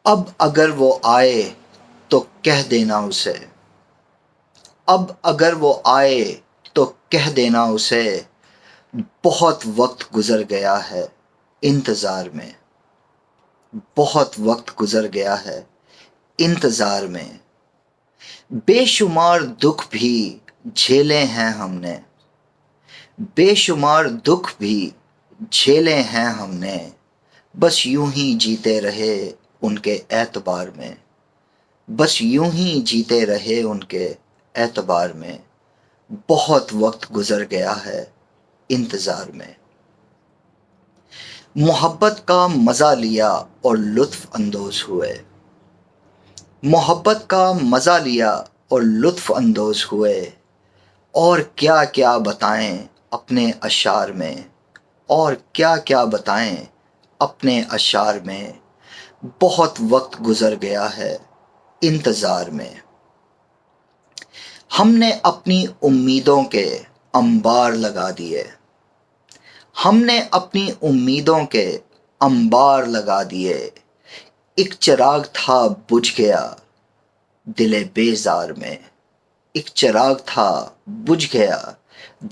اب اگر وہ آئے تو کہہ دینا اسے، اب اگر وہ آئے تو کہہ دینا اسے، بہت وقت گزر گیا ہے انتظار میں، بہت وقت گزر گیا ہے انتظار میں، بے شمار دکھ بھی جھیلے ہیں ہم نے، بے شمار دکھ بھی جھیلے ہیں ہم نے، بس یوں ہی جیتے رہے ان کے اعتبار میں، بس یوں ہی جیتے رہے ان کے اعتبار میں، بہت وقت گزر گیا ہے انتظار میں۔ محبت کا مزہ لیا اور لطف اندوز ہوئے، محبت کا مزہ لیا اور لطف اندوز ہوئے، اور کیا کیا بتائیں اپنے اشعار میں، اور کیا کیا بتائیں اپنے اشعار میں، بہت وقت گزر گیا ہے انتظار میں۔ ہم نے اپنی امیدوں کے انبار لگا دیے، ہم نے اپنی امیدوں کے انبار لگا دیے، ایک چراغ تھا بجھ گیا دل بیزار میں، ایک چراغ تھا بجھ گیا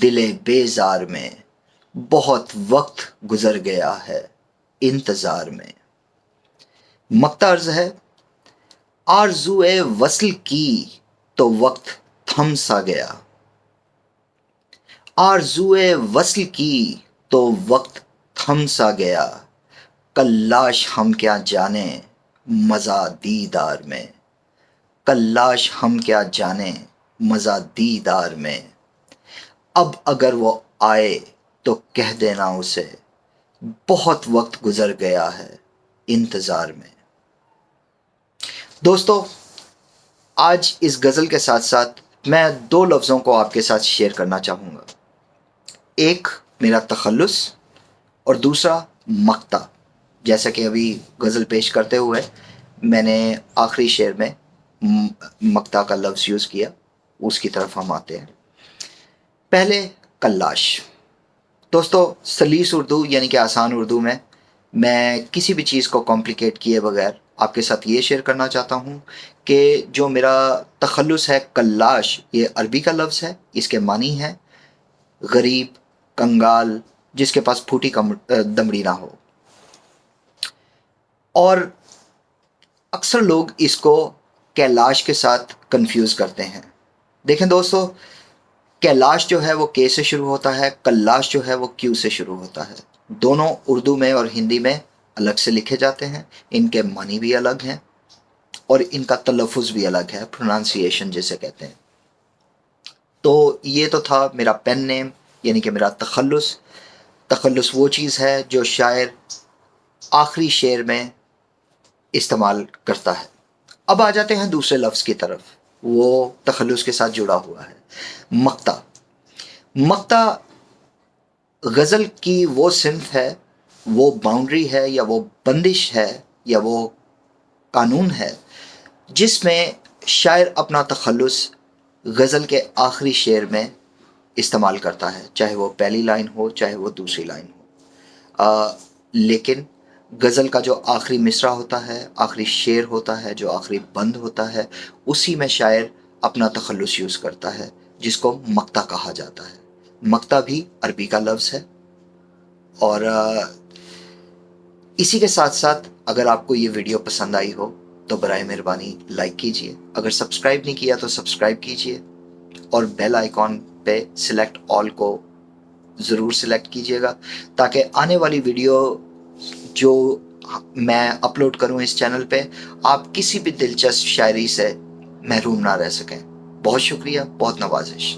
دل بیزار میں، بہت وقت گزر گیا ہے انتظار میں۔ مقطع عرض ہے، آرزوئے وصل کی تو وقت تھم سا گیا، آرزوئے وصل کی تو وقت تھم سا گیا، کلاش ہم کیا جانیں مزہ دیدار میں، کلاش ہم کیا جانیں مزہ دیدار میں، اب اگر وہ آئے تو کہہ دینا اسے، بہت وقت گزر گیا ہے انتظار میں۔ دوستو، آج اس غزل کے ساتھ ساتھ میں دو لفظوں کو آپ کے ساتھ شیئر کرنا چاہوں گا، ایک میرا تخلص اور دوسرا مقطع۔ جیسا کہ ابھی غزل پیش کرتے ہوئے میں نے آخری شعر میں مقطع کا لفظ یوز کیا، اس کی طرف ہم آتے ہیں۔ پہلے کلاش۔ دوستو، سلیس اردو یعنی کہ آسان اردو میں کسی بھی چیز کو کمپلیکیٹ کیے بغیر آپ کے ساتھ یہ شیئر کرنا چاہتا ہوں کہ جو میرا تخلص ہے کلاش، یہ عربی کا لفظ ہے، اس کے معنی ہے غریب، کنگال، جس کے پاس پھوٹی دمڑی نہ ہو، اور اکثر لوگ اس کو کیلاش کے ساتھ کنفیوز کرتے ہیں۔ دیکھیں دوستو، کیلاش جو ہے وہ کے سے شروع ہوتا ہے، کلاش جو ہے وہ کیو سے شروع ہوتا ہے۔ دونوں اردو میں اور ہندی میں الگ سے لکھے جاتے ہیں، ان کے معنی بھی الگ ہیں اور ان کا تلفظ بھی الگ ہے، پروننسیشن جسے کہتے ہیں۔ تو یہ تو تھا میرا پین نیم یعنی کہ میرا تخلص۔ تخلص وہ چیز ہے جو شاعر آخری شعر میں استعمال کرتا ہے۔ اب آ جاتے ہیں دوسرے لفظ کی طرف، وہ تخلص کے ساتھ جڑا ہوا ہے، مقطع۔ مقطع غزل کی وہ صنف ہے، وہ باؤنڈری ہے یا وہ بندش ہے یا وہ قانون ہے جس میں شاعر اپنا تخلص غزل کے آخری شعر میں استعمال کرتا ہے، چاہے وہ پہلی لائن ہو چاہے وہ دوسری لائن ہو، لیکن غزل کا جو آخری مصرع ہوتا ہے، آخری شعر ہوتا ہے، جو آخری بند ہوتا ہے، اسی میں شاعر اپنا تخلص یوز کرتا ہے، جس کو مقطع کہا جاتا ہے۔ مقطع بھی عربی کا لفظ ہے۔ اور اسی کے ساتھ ساتھ اگر آپ کو یہ ویڈیو پسند آئی ہو تو برائے مہربانی لائک کیجئے، اگر سبسکرائب نہیں کیا تو سبسکرائب کیجئے، اور بیل آئیکن پہ سلیکٹ آل کو ضرور سلیکٹ کیجئے گا تاکہ آنے والی ویڈیو جو میں اپلوڈ کروں اس چینل پہ آپ کسی بھی دلچسپ شاعری سے محروم نہ رہ سکیں۔ بہت شکریہ، بہت نوازش۔